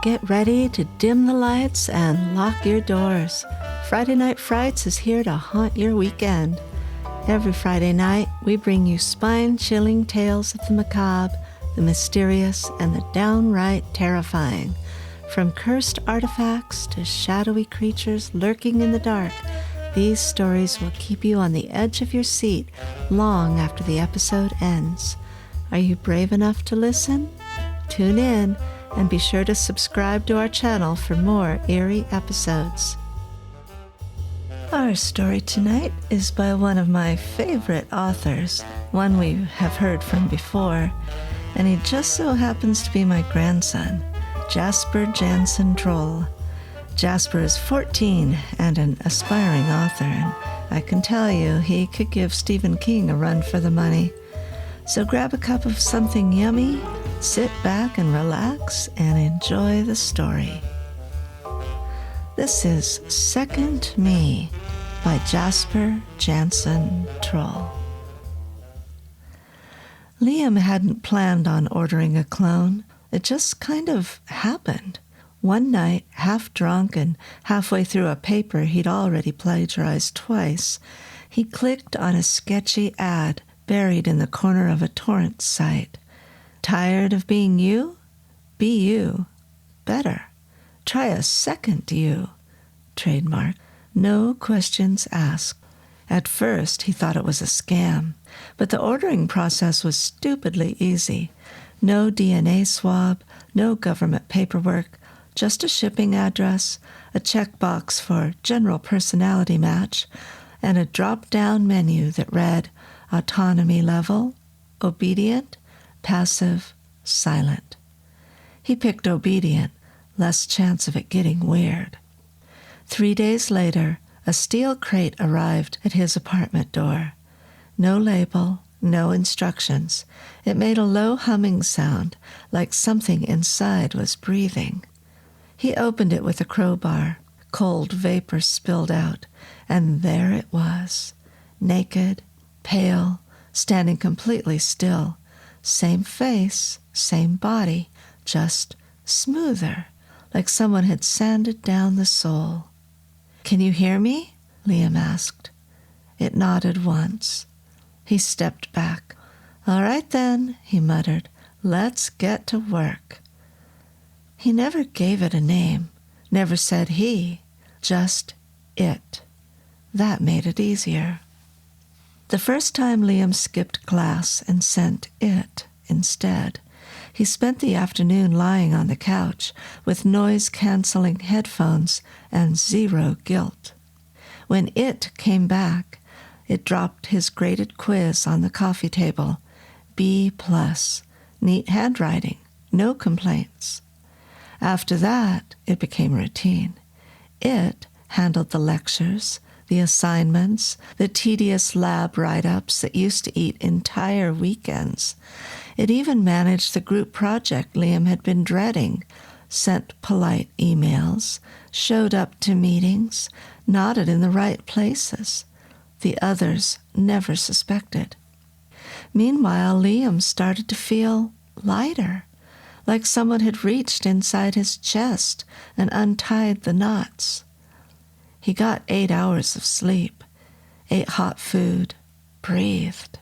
Get ready to dim the lights and lock your doors. Friday Night Frights is here to haunt your weekend. Every Friday night, we bring you spine-chilling tales of the macabre, the mysterious, and the downright terrifying. From cursed artifacts to shadowy creatures lurking in the dark, these stories will keep you on the edge of your seat long after the episode ends. Are you brave enough to listen? Tune in and be sure to subscribe to our channel for more eerie episodes. Our story tonight is by one of my favorite authors, one we have heard from before, and he just so happens to be my grandson, Jasper Janssen-Trull. Jasper is 14 and an aspiring author, and I can tell you he could give Stephen King a run for the money. So grab a cup of something yummy, sit back and relax, and enjoy the story. This is Second Me by Jasper Janssen-Trull. Liam hadn't planned on ordering a clone. It just kind of happened. One night, half drunk and halfway through a paper he'd already plagiarized twice, he clicked on a sketchy ad buried in the corner of a torrent site. Tired of being you? Be you. Better. Try a second you. Trademark. No questions asked. At first, he thought it was a scam, but the ordering process was stupidly easy. No DNA swab, no government paperwork, just a shipping address, a checkbox for general personality match, and a drop-down menu that read autonomy level, obedient, passive, silent. He picked obedient, less chance of it getting weird. 3 days later, a steel crate arrived at his apartment door. No label, no instructions. It made a low humming sound, like something inside was breathing. He opened it with a crowbar. Cold vapor spilled out, and there it was, naked, pale, standing completely still. Same face, same body, just smoother, like someone had sanded down the soul. "Can you hear me?" Liam asked. It nodded once. He stepped back. "All right then," he muttered. "Let's get to work." He never gave it a name, never said he, just it. That made it easier. The first time Liam skipped class and sent it instead. He spent the afternoon lying on the couch with noise-canceling headphones and zero guilt. When it came back, it dropped his graded quiz on the coffee table. B+, neat handwriting, no complaints. After that, it became routine. It handled the lectures, the assignments, the tedious lab write-ups that used to eat entire weekends. It even managed the group project Liam had been dreading, sent polite emails, showed up to meetings, nodded in the right places. The others never suspected. Meanwhile, Liam started to feel lighter, like someone had reached inside his chest and untied the knots. He got 8 hours of sleep, ate hot food, breathed.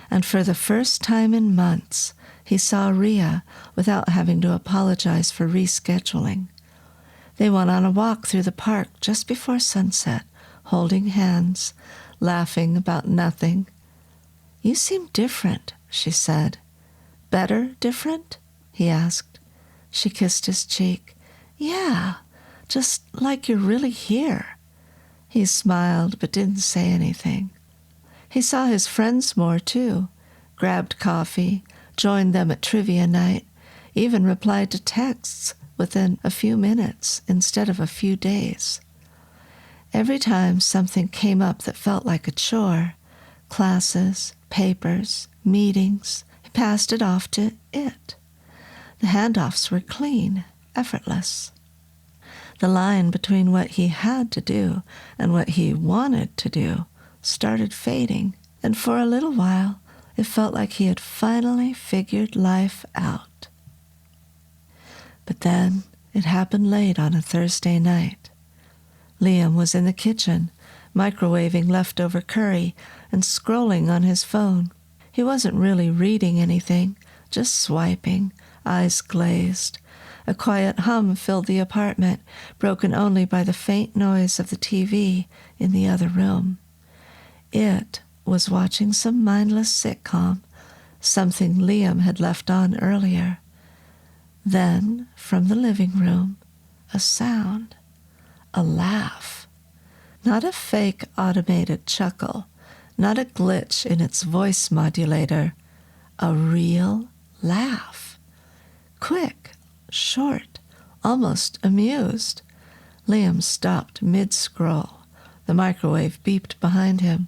And for the first time in months, he saw Rhea without having to apologize for rescheduling. They went on a walk through the park just before sunset, holding hands, laughing about nothing. "You seem different," she said. "Better different?" he asked. She kissed his cheek. "Yeah, just like you're really here." He smiled but didn't say anything. He saw his friends more, too, grabbed coffee, joined them at trivia night, even replied to texts within a few minutes instead of a few days. Every time something came up that felt like a chore, classes, papers, meetings, he passed it off to it. The handoffs were clean, effortless. The line between what he had to do and what he wanted to do started fading, and for a little while it felt like he had finally figured life out. But then It happened late on a Thursday night. Liam was in the kitchen, microwaving leftover curry and scrolling on his phone. He wasn't really reading anything, just swiping, eyes glazed. A quiet hum filled the apartment, broken only by the faint noise of the TV in the other room. It was watching some mindless sitcom, something Liam had left on earlier. Then, from the living room, a sound, a laugh. Not a fake automated chuckle, not a glitch in its voice modulator, a real laugh. Quick, short, almost amused. Liam stopped mid-scroll. The microwave beeped behind him.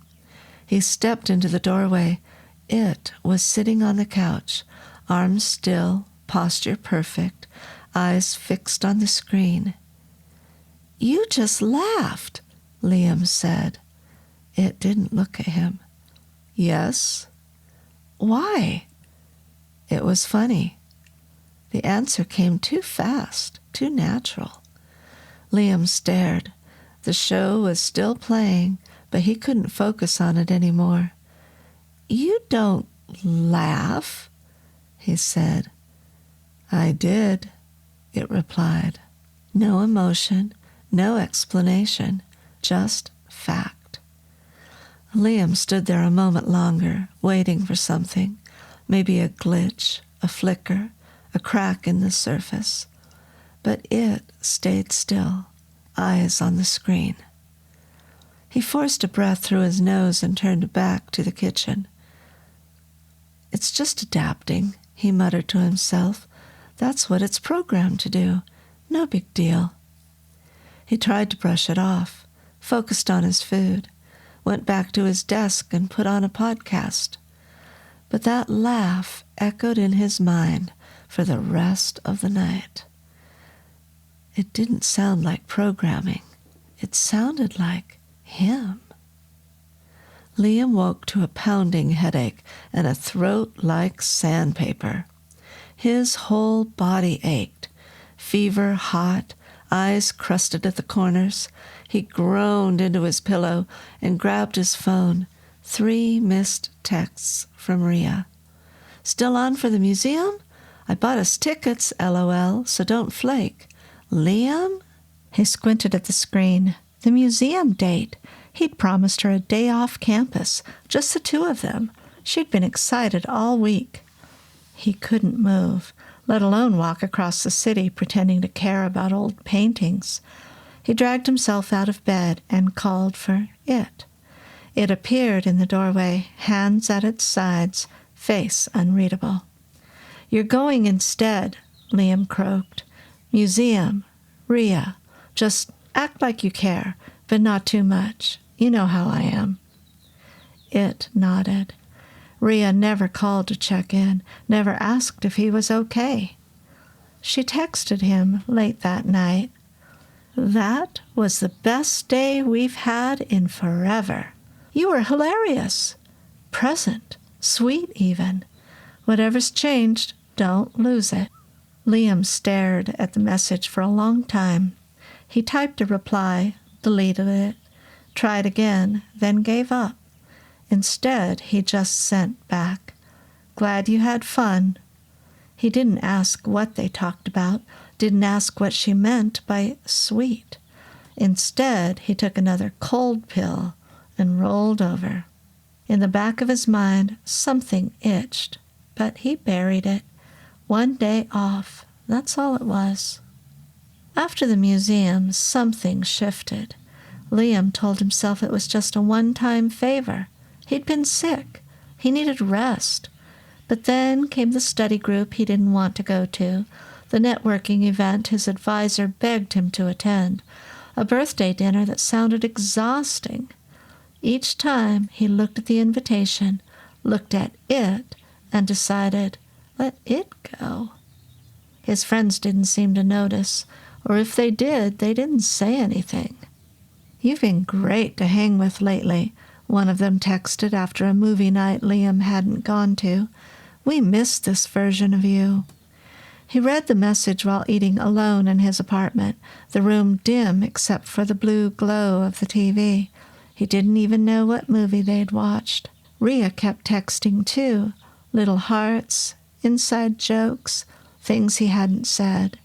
He stepped into the doorway. It was sitting on the couch, arms still, posture perfect, eyes fixed on the screen. "You just laughed," Liam said. It didn't look at him. "Yes?" "Why?" It was funny. The answer came too fast, too natural. Liam stared. The show was still playing, but he couldn't focus on it anymore. "You don't laugh," he said. "I did," it replied. No emotion, no explanation, just fact. Liam stood there a moment longer, waiting for something, maybe a glitch, a flicker, a crack in the surface. But it stayed still, eyes on the screen. He forced a breath through his nose and turned back to the kitchen. "It's just adapting," he muttered to himself. "That's what it's programmed to do. No big deal." He tried to brush it off, focused on his food, went back to his desk and put on a podcast. But that laugh echoed in his mind for the rest of the night. It didn't sound like programming. It sounded like him. Liam woke to a pounding headache and a throat like sandpaper. His whole body ached, fever hot, eyes crusted at the corners. He groaned into his pillow and grabbed his phone. 3 missed texts from Rhea. "Still on for the museum? I bought us tickets, LOL, so don't flake. Liam?" He squinted at the screen. The museum date. He'd promised her a day off campus, just the two of them. She'd been excited all week. He couldn't move, let alone walk across the city pretending to care about old paintings. He dragged himself out of bed and called for it. It appeared in the doorway, hands at its sides, face unreadable. "You're going instead," Liam croaked. "Museum. Rhea. Just act like you care, but not too much. You know how I am." It nodded. Rhea never called to check in, never asked if he was okay. She texted him late that night. "That was the best day we've had in forever. You were hilarious. Present. Sweet even. Whatever's changed, don't lose it." Liam stared at the message for a long time. He typed a reply, deleted it, tried again, then gave up. Instead, he just sent back, "Glad you had fun." He didn't ask what they talked about, didn't ask what she meant by sweet. Instead, he took another cold pill and rolled over. In the back of his mind, something itched, but he buried it. 1 day off, that's all it was. After the museum, something shifted. Liam told himself it was just a one-time favor. He'd been sick. He needed rest. But then came the study group he didn't want to go to, the networking event his advisor begged him to attend, a birthday dinner that sounded exhausting. Each time he looked at the invitation, looked at it, and decided, let it go. His friends didn't seem to notice, or if they did, they didn't say anything. "You've been great to hang with lately," one of them texted after a movie night Liam hadn't gone to. "We missed this version of you." He read the message while eating alone in his apartment, the room dim except for the blue glow of the TV. He didn't even know what movie they'd watched. Rhea kept texting too, little hearts, inside jokes, things he hadn't said,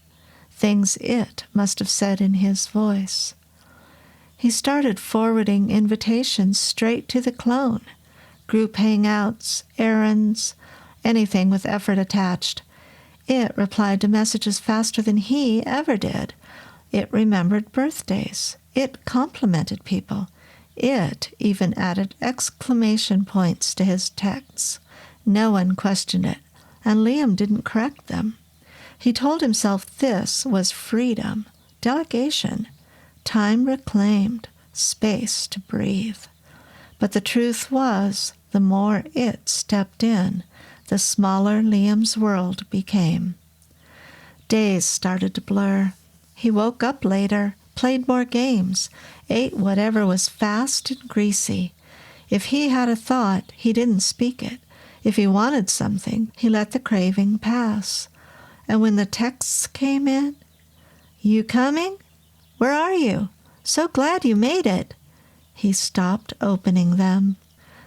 things it must have said in his voice. He started forwarding invitations straight to the clone, group hangouts, errands, anything with effort attached. It replied to messages faster than he ever did. It remembered birthdays. It complimented people. It even added exclamation points to his texts. No one questioned it, and Liam didn't correct them. He told himself this was freedom, delegation, time reclaimed, space to breathe. But the truth was, the more it stepped in, the smaller Liam's world became. Days started to blur. He woke up later, played more games, ate whatever was fast and greasy. If he had a thought, he didn't speak it. If he wanted something, he let the craving pass. And when the texts came in, "You coming? Where are you? So glad you made it," he stopped opening them,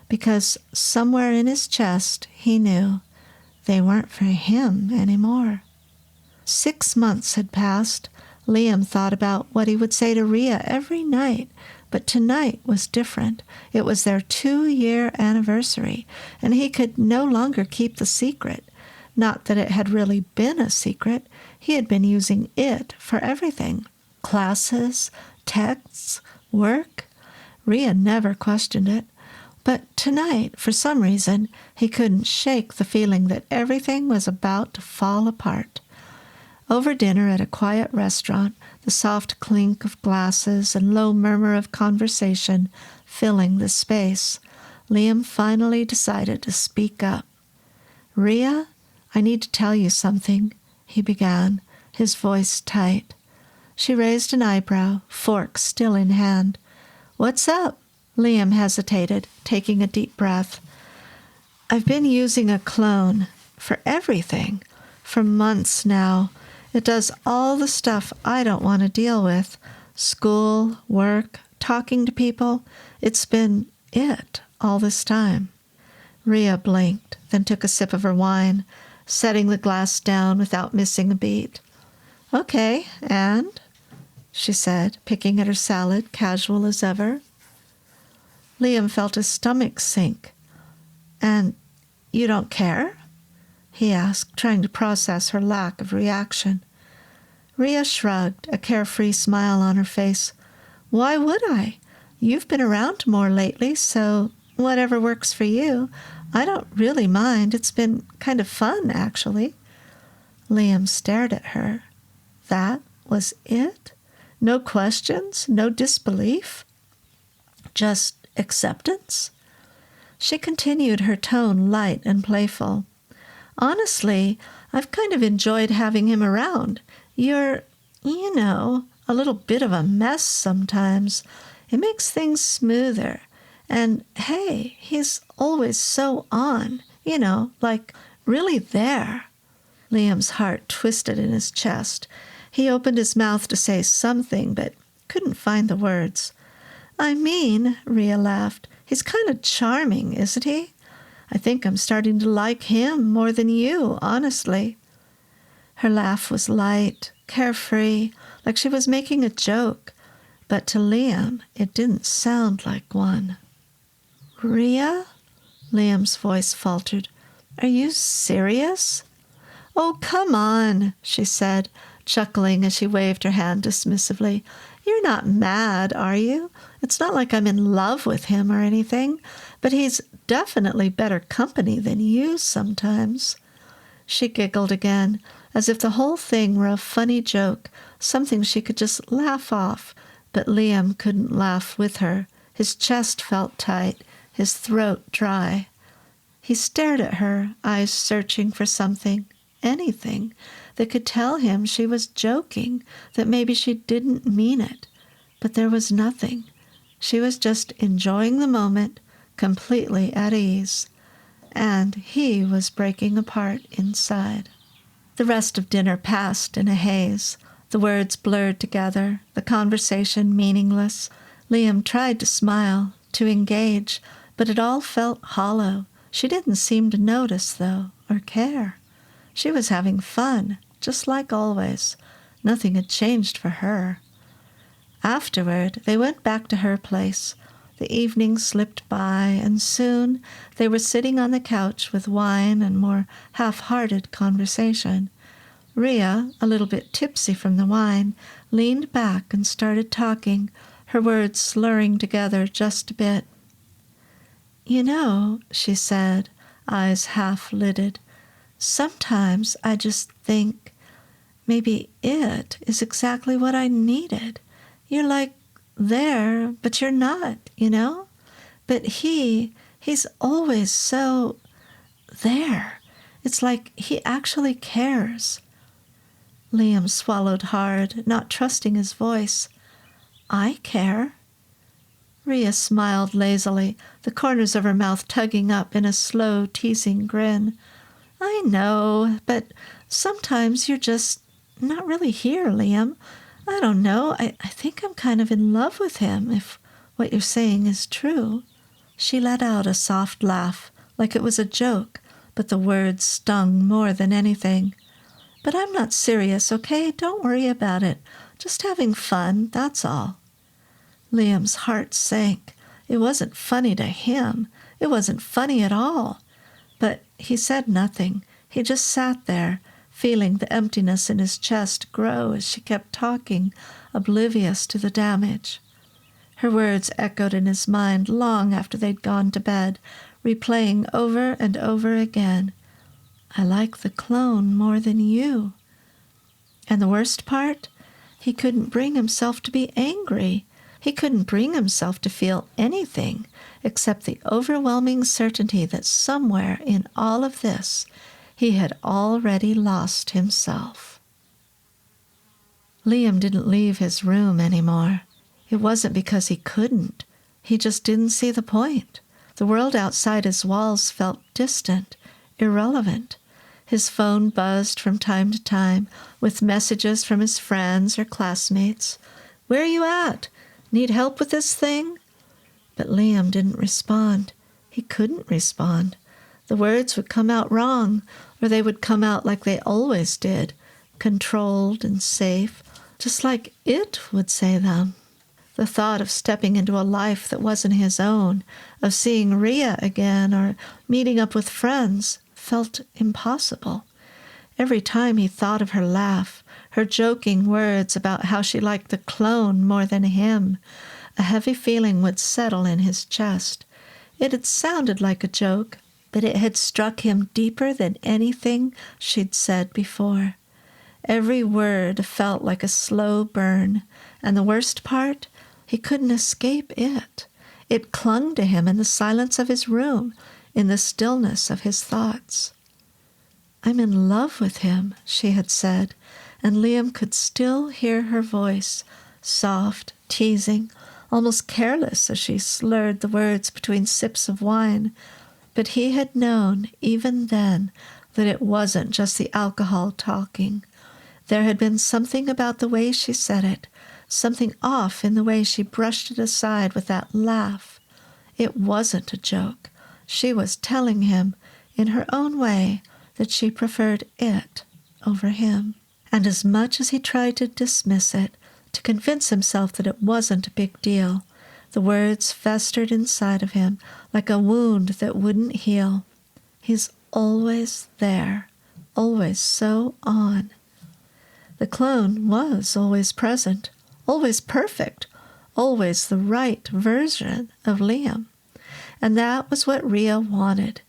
because somewhere in his chest he knew they weren't for him anymore. 6 months had passed. Liam thought about what he would say to Rhea every night, but tonight was different. It was their 2-year anniversary, and he could no longer keep the secret. Not that it had really been a secret. He had been using it for everything. Classes, texts, work. Rhea never questioned it. But tonight, for some reason, he couldn't shake the feeling that everything was about to fall apart. Over dinner at a quiet restaurant, the soft clink of glasses and low murmur of conversation filling the space, Liam finally decided to speak up. "Rhea, I need to tell you something," he began, his voice tight. She raised an eyebrow, fork still in hand. "What's up?" Liam hesitated, taking a deep breath. "I've been using a clone for everything, for months now. It does all the stuff I don't want to deal with. School, work, talking to people. It's been it all this time." Rhea blinked, then took a sip of her wine, setting the glass down without missing a beat. "Okay, and?" she said, picking at her salad, casual as ever. Liam felt his stomach sink. "And you don't care?" he asked, trying to process her lack of reaction. Rhea shrugged, a carefree smile on her face. "Why would I? You've been around more lately, so whatever works for you. I don't really mind. It's been kind of fun, actually." Liam stared at her. That was it? No questions? No disbelief? Just acceptance? She continued, her tone light and playful. "Honestly, I've kind of enjoyed having him around. You're, a little bit of a mess sometimes. It makes things smoother. And hey, he's always so on, like really there." Liam's heart twisted in his chest. He opened his mouth to say something, but couldn't find the words. "I mean," Rhea laughed, "he's kind of charming, isn't he? I think I'm starting to like him more than you, honestly." Her laugh was light, carefree, like she was making a joke, but to Liam it didn't sound like one. "Rhea?" Liam's voice faltered. "Are you serious?" "Oh, come on," she said, chuckling as she waved her hand dismissively. "You're not mad, are you? It's not like I'm in love with him or anything, but he's definitely better company than you sometimes." She giggled again, as if the whole thing were a funny joke, something she could just laugh off, but Liam couldn't laugh with her. His chest felt tight, his throat dry. He stared at her, eyes searching for something, anything, that could tell him she was joking, that maybe she didn't mean it. But there was nothing. She was just enjoying the moment, completely at ease. And he was breaking apart inside. The rest of dinner passed in a haze. The words blurred together, the conversation meaningless. Liam tried to smile, to engage, but it all felt hollow. She didn't seem to notice, though, or care. She was having fun, just like always. Nothing had changed for her. Afterward, they went back to her place. The evening slipped by, and soon they were sitting on the couch with wine and more half-hearted conversation. Rhea, a little bit tipsy from the wine, leaned back and started talking, her words slurring together just a bit. "You know," she said, eyes half-lidded, "sometimes I just think maybe it is exactly what I needed. You're like there, but you're not, you know? But he's always so there. It's like he actually cares." Liam swallowed hard, not trusting his voice. "I care." Rhea smiled lazily, the corners of her mouth tugging up in a slow, teasing grin. "I know, but sometimes you're just not really here, Liam. I don't know. I think I'm kind of in love with him, if what you're saying is true." She let out a soft laugh, like it was a joke, but the words stung more than anything. "But I'm not serious, okay? Don't worry about it. Just having fun, that's all." Liam's heart sank. It wasn't funny to him. It wasn't funny at all. But he said nothing. He just sat there, feeling the emptiness in his chest grow as she kept talking, oblivious to the damage. Her words echoed in his mind long after they'd gone to bed, replaying over and over again. "I like the clone more than you." And the worst part? He couldn't bring himself to be angry. He couldn't bring himself to feel anything except the overwhelming certainty that somewhere in all of this he had already lost himself. Liam didn't leave his room anymore. It wasn't because he couldn't. He just didn't see the point. The world outside his walls felt distant, irrelevant. His phone buzzed from time to time with messages from his friends or classmates. "Where are you at? Need help with this thing?" But Liam didn't respond. He couldn't respond. The words would come out wrong, or they would come out like they always did, controlled and safe, just like it would say them. The thought of stepping into a life that wasn't his own, of seeing Rhea again or meeting up with friends, felt impossible. Every time he thought of her laugh, her joking words about how she liked the clone more than him, a heavy feeling would settle in his chest. It had sounded like a joke, but it had struck him deeper than anything she'd said before. Every word felt like a slow burn, and the worst part, he couldn't escape it. It clung to him in the silence of his room, in the stillness of his thoughts. "I'm in love with him," she had said, and Liam could still hear her voice, soft, teasing, almost careless as she slurred the words between sips of wine. But he had known, even then, that it wasn't just the alcohol talking. There had been something about the way she said it, something off in the way she brushed it aside with that laugh. It wasn't a joke. She was telling him, in her own way, that she preferred it over him. And as much as he tried to dismiss it, to convince himself that it wasn't a big deal, the words festered inside of him like a wound that wouldn't heal. He's always there, always so on. The clone was always present, always perfect, always the right version of Liam. And that was what Rhea wanted.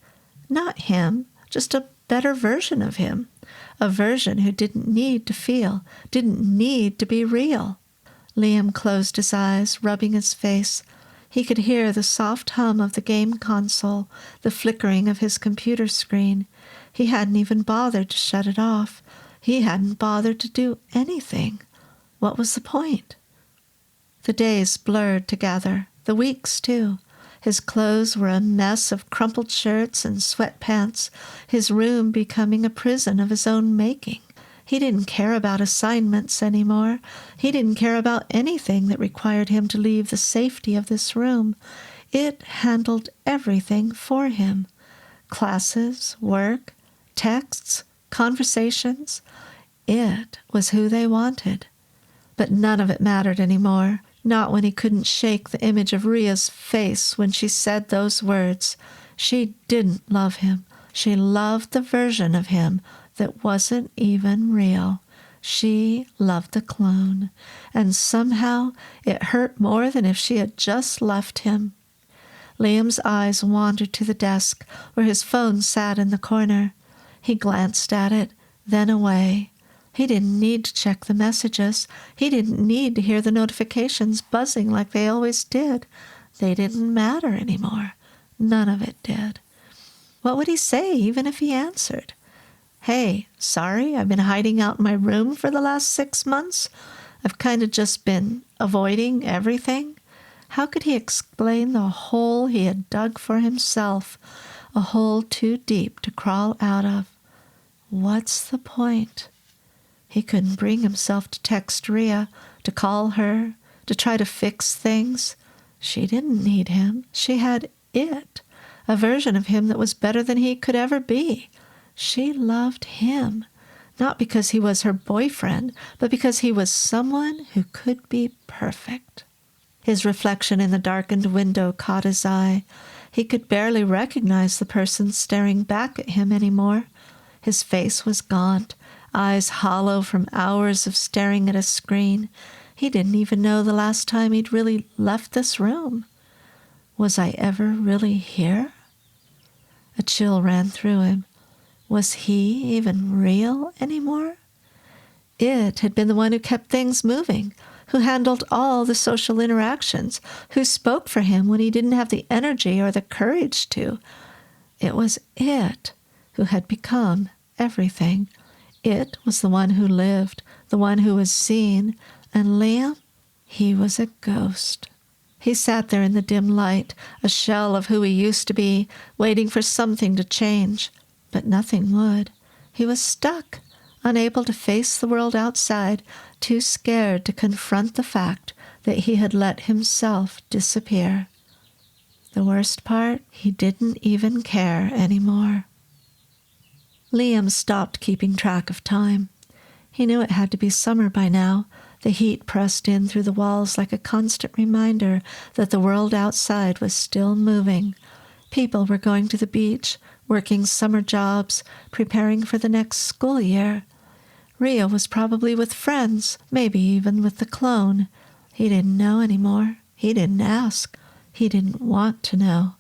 Not him, just a better version of him. A version who didn't need to feel, didn't need to be real. Liam closed his eyes, rubbing his face. He could hear the soft hum of the game console, the flickering of his computer screen. He hadn't even bothered to shut it off. He hadn't bothered to do anything. What was the point? The days blurred together, the weeks too. His clothes were a mess of crumpled shirts and sweatpants, his room becoming a prison of his own making. He didn't care about assignments anymore. He didn't care about anything that required him to leave the safety of this room. It handled everything for him. Classes, work, texts, conversations. It was who they wanted. But none of it mattered anymore. Not when he couldn't shake the image of Ria's face when she said those words. She didn't love him. She loved the version of him that wasn't even real. She loved the clone, and somehow it hurt more than if she had just left him. Liam's eyes wandered to the desk where his phone sat in the corner. He glanced at it, then away. He didn't need to check the messages. He didn't need to hear the notifications buzzing like they always did. They didn't matter anymore. None of it did. What would he say, even if he answered? Hey, sorry, I've been hiding out in my room for the last 6 months. I've kind of just been avoiding everything. How could he explain the hole he had dug for himself, a hole too deep to crawl out of? What's the point? He couldn't bring himself to text Ria, to call her, to try to fix things. She didn't need him. She had it, a version of him that was better than he could ever be. She loved him, not because he was her boyfriend, but because he was someone who could be perfect. His reflection in the darkened window caught his eye. He could barely recognize the person staring back at him anymore. His face was gaunt, eyes hollow from hours of staring at a screen. He didn't even know the last time he'd really left this room. Was I ever really here? A chill ran through him. Was he even real anymore? It had been the one who kept things moving, who handled all the social interactions, who spoke for him when he didn't have the energy or the courage to. It was it who had become everything. It was the one who lived, the one who was seen, and Liam, he was a ghost. He sat there in the dim light, a shell of who he used to be, waiting for something to change. But nothing would. He was stuck, unable to face the world outside, too scared to confront the fact that he had let himself disappear. The worst part, he didn't even care anymore. Liam stopped keeping track of time. He knew it had to be summer by now. The heat pressed in through the walls like a constant reminder that the world outside was still moving. People were going to the beach, working summer jobs, preparing for the next school year. Ria was probably with friends, maybe even with the clone. He didn't know anymore. He didn't ask. He didn't want to know.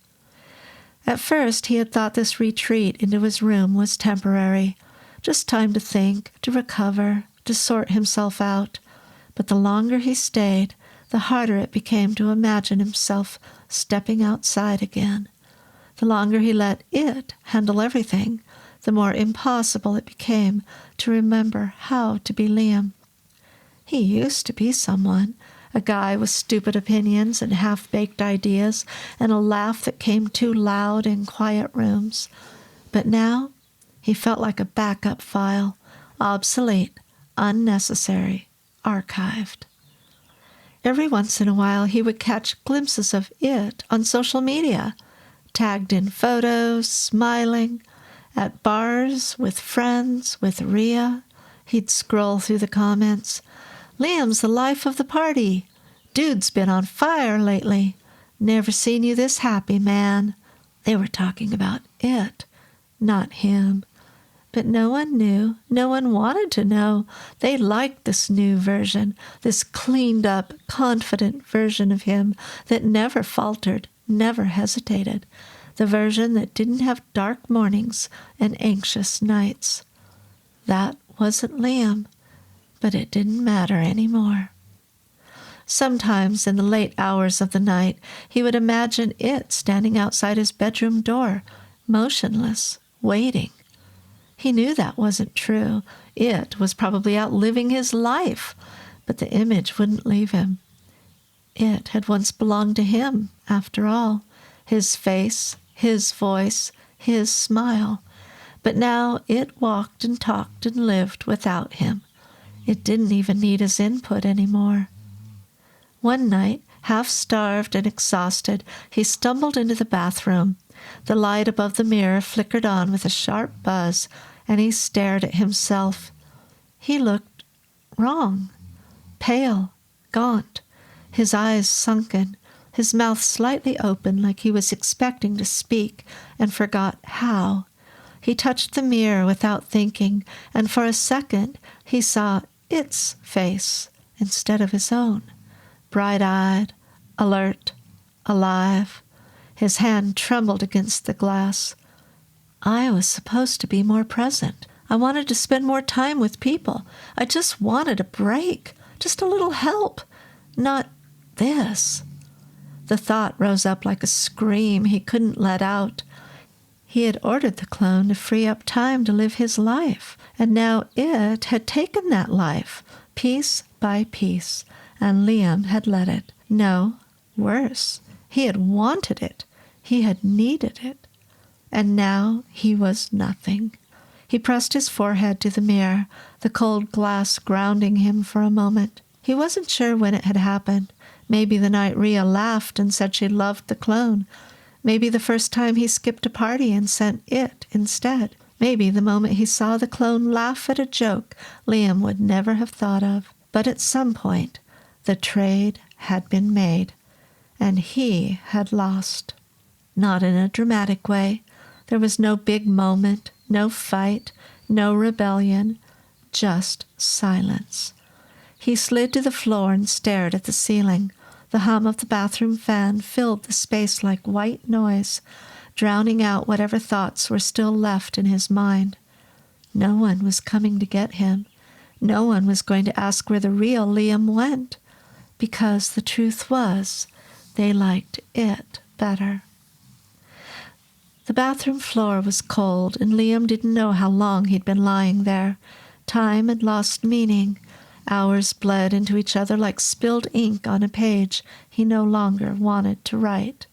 At first, he had thought this retreat into his room was temporary, just time to think, to recover, to sort himself out. But the longer he stayed, the harder it became to imagine himself stepping outside again. The longer he let it handle everything, the more impossible it became to remember how to be Liam. He used to be someone, a guy with stupid opinions and half-baked ideas and a laugh that came too loud in quiet rooms. But now he felt like a backup file, obsolete, unnecessary, archived. Every once in a while he would catch glimpses of it on social media, tagged in photos, smiling, at bars, with friends, with Ria. He'd scroll through the comments. Liam's the life of the party. Dude's been on fire lately. Never seen you this happy, man. They were talking about it, not him. But no one knew. No one wanted to know. They liked this new version, this cleaned-up, confident version of him that never faltered, never hesitated, the version that didn't have dark mornings and anxious nights. That wasn't Liam, but it didn't matter anymore. Sometimes in the late hours of the night, he would imagine it standing outside his bedroom door, motionless, waiting. He knew that wasn't true. It was probably out living his life, but the image wouldn't leave him. It had once belonged to him, after all. his face, his voice, his smile. But now it walked and talked and lived without him. It didn't even need his input anymore. One night, half-starved and exhausted, he stumbled into the bathroom. The light above the mirror flickered on with a sharp buzz, and he stared at himself. He looked wrong, pale, gaunt, his eyes sunken, his mouth slightly open like he was expecting to speak and forgot how. He touched the mirror without thinking, and for a second he saw its face instead of his own. Bright-eyed, alert, alive. His hand trembled against the glass. I was supposed to be more present. I wanted to spend more time with people. I just wanted a break, just a little help. Not this. The thought rose up like a scream he couldn't let out. He had ordered the clone to free up time to live his life, and now it had taken that life, piece by piece, and Liam had let it. No, worse, he had wanted it. He had needed it. And now he was nothing. He pressed his forehead to the mirror, the cold glass grounding him for a moment. He wasn't sure when it had happened. Maybe the night Rhea laughed and said she loved the clone. Maybe the first time he skipped a party and sent it instead. Maybe the moment he saw the clone laugh at a joke Liam would never have thought of. But at some point, the trade had been made, and he had lost. Not in a dramatic way. There was no big moment, no fight, no rebellion, just silence. He slid to the floor and stared at the ceiling. The hum of the bathroom fan filled the space like white noise, drowning out whatever thoughts were still left in his mind. No one was coming to get him. No one was going to ask where the real Liam went, because the truth was, they liked it better. The bathroom floor was cold, and Liam didn't know how long he'd been lying there. Time had lost meaning. Hours bled into each other like spilled ink on a page he no longer wanted to write.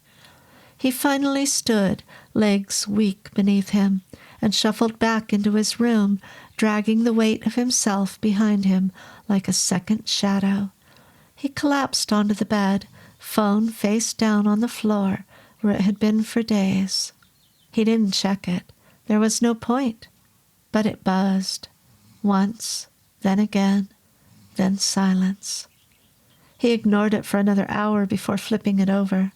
He finally stood, legs weak beneath him, and shuffled back into his room, dragging the weight of himself behind him like a second shadow. He collapsed onto the bed, phone face down on the floor where it had been for days. He didn't check it. There was no point. But it buzzed. Once, then again, then silence. He ignored it for another hour before flipping it over.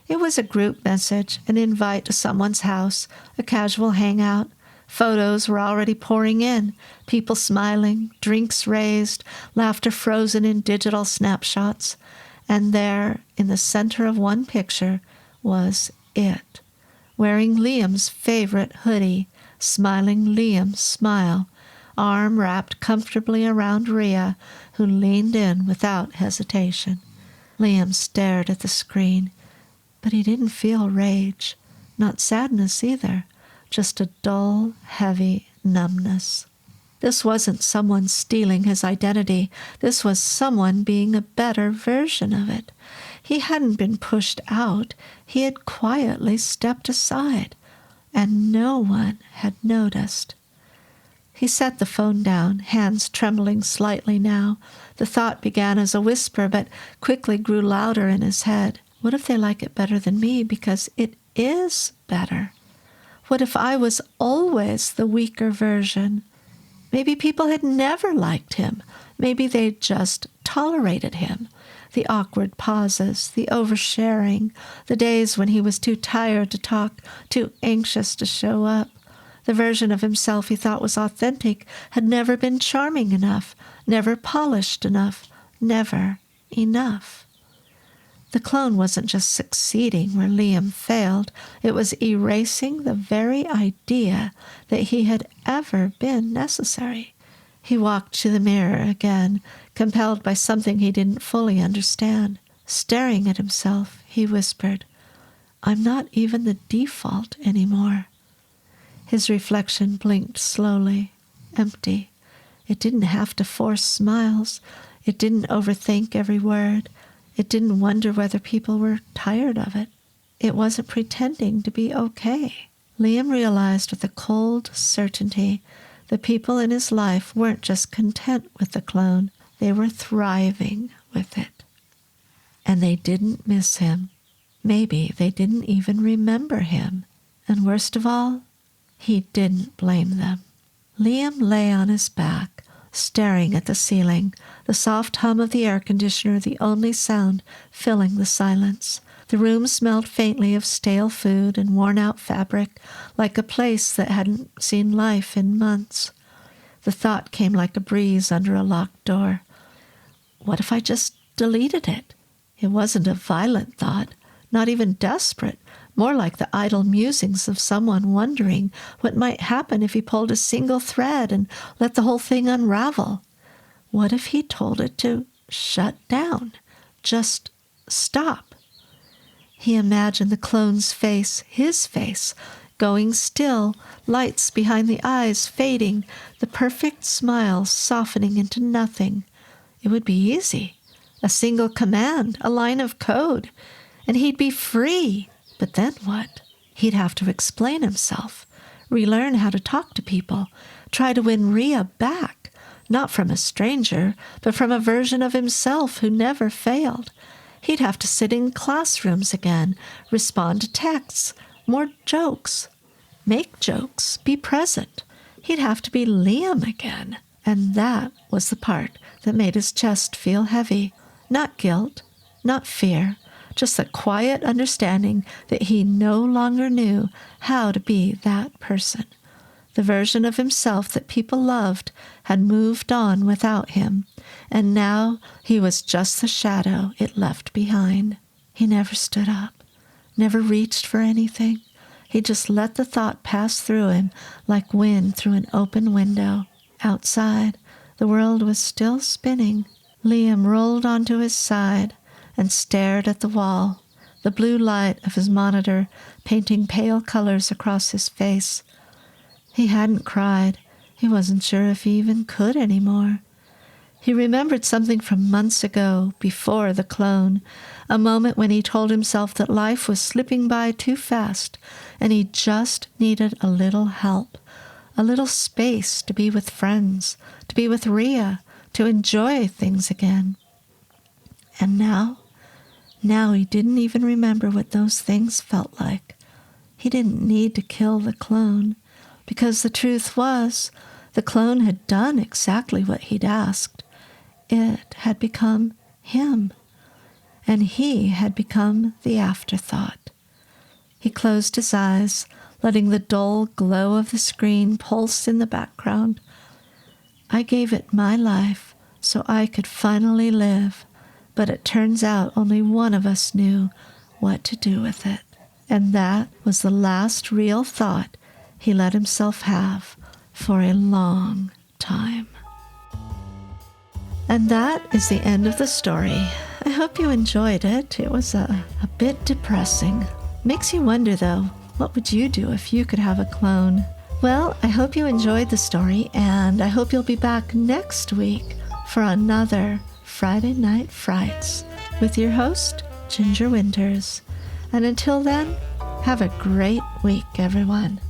It was a group message, an invite to someone's house, a casual hangout. Photos were already pouring in, people smiling, drinks raised, laughter frozen in digital snapshots. And there, in the center of one picture, was it, wearing Liam's favorite hoodie, smiling Liam's smile, arm wrapped comfortably around Rhea, who leaned in without hesitation. Liam stared at the screen, but he didn't feel rage, not sadness either, just a dull, heavy numbness. This wasn't someone stealing his identity. This was someone being a better version of it. He hadn't been pushed out. He had quietly stepped aside, and no one had noticed. He set the phone down, hands trembling slightly now. The thought began as a whisper, but quickly grew louder in his head. What if they like it better than me because it is better? What if I was always the weaker version? Maybe people had never liked him. Maybe they just tolerated him. The awkward pauses, the oversharing, the days when he was too tired to talk, too anxious to show up. The version of himself he thought was authentic had never been charming enough, never polished enough, never enough. The clone wasn't just succeeding where Liam failed, it was erasing the very idea that he had ever been necessary. He walked to the mirror again, compelled by something he didn't fully understand. Staring at himself, he whispered, "I'm not even the default anymore." His reflection blinked slowly, empty. It didn't have to force smiles. It didn't overthink every word. It didn't wonder whether people were tired of it. it wasn't pretending to be okay. Liam realized with a cold certainty the people in his life weren't just content with the clone, they were thriving with it. And they didn't miss him. Maybe they didn't even remember him. And worst of all, he didn't blame them. Liam lay on his back, staring at the ceiling, the soft hum of the air conditioner the only sound filling the silence. The room smelled faintly of stale food and worn-out fabric, like a place that hadn't seen life in months. The thought came like a breeze under a locked door. What if I just deleted it? It wasn't a violent thought, not even desperate, more like the idle musings of someone wondering what might happen if he pulled a single thread and let the whole thing unravel. What if he told it to shut down? Just stop. He imagined the clone's face, his face, going still, lights behind the eyes fading, the perfect smile softening into nothing. It would be easy. A single command, a line of code, and he'd be free. But then what? He'd have to explain himself, relearn how to talk to people, try to win Rhea back, not from a stranger, but from a version of himself who never failed. He'd have to sit in classrooms again, respond to texts, more jokes, make jokes, be present. He'd have to be Liam again. And that was the part that made his chest feel heavy. Not guilt, not fear, just the quiet understanding that he no longer knew how to be that person. The version of himself that people loved had moved on without him, and now he was just the shadow it left behind. He never stood up, never reached for anything. He just let the thought pass through him like wind through an open window. Outside, the world was still spinning. Liam rolled onto his side and stared at the wall, the blue light of his monitor painting pale colors across his face. He hadn't cried. He wasn't sure if he even could anymore. He remembered something from months ago, before the clone, a moment when he told himself that life was slipping by too fast and he just needed a little help, a little space to be with friends, to be with Rhea, to enjoy things again. And now he didn't even remember what those things felt like. He didn't need to kill the clone, because the truth was, the clone had done exactly what he'd asked. It had become him, and he had become the afterthought. He closed his eyes, letting the dull glow of the screen pulse in the background. I gave it my life so I could finally live, but it turns out only one of us knew what to do with it. And that was the last real thought he let himself have for a long time. And that is the end of the story. I hope you enjoyed it. It was a bit depressing. Makes you wonder, though, what would you do if you could have a clone? Well, I hope you enjoyed the story, and I hope you'll be back next week for another Friday Night Frights with your host, Ginger Winters. And until then, have a great week, everyone.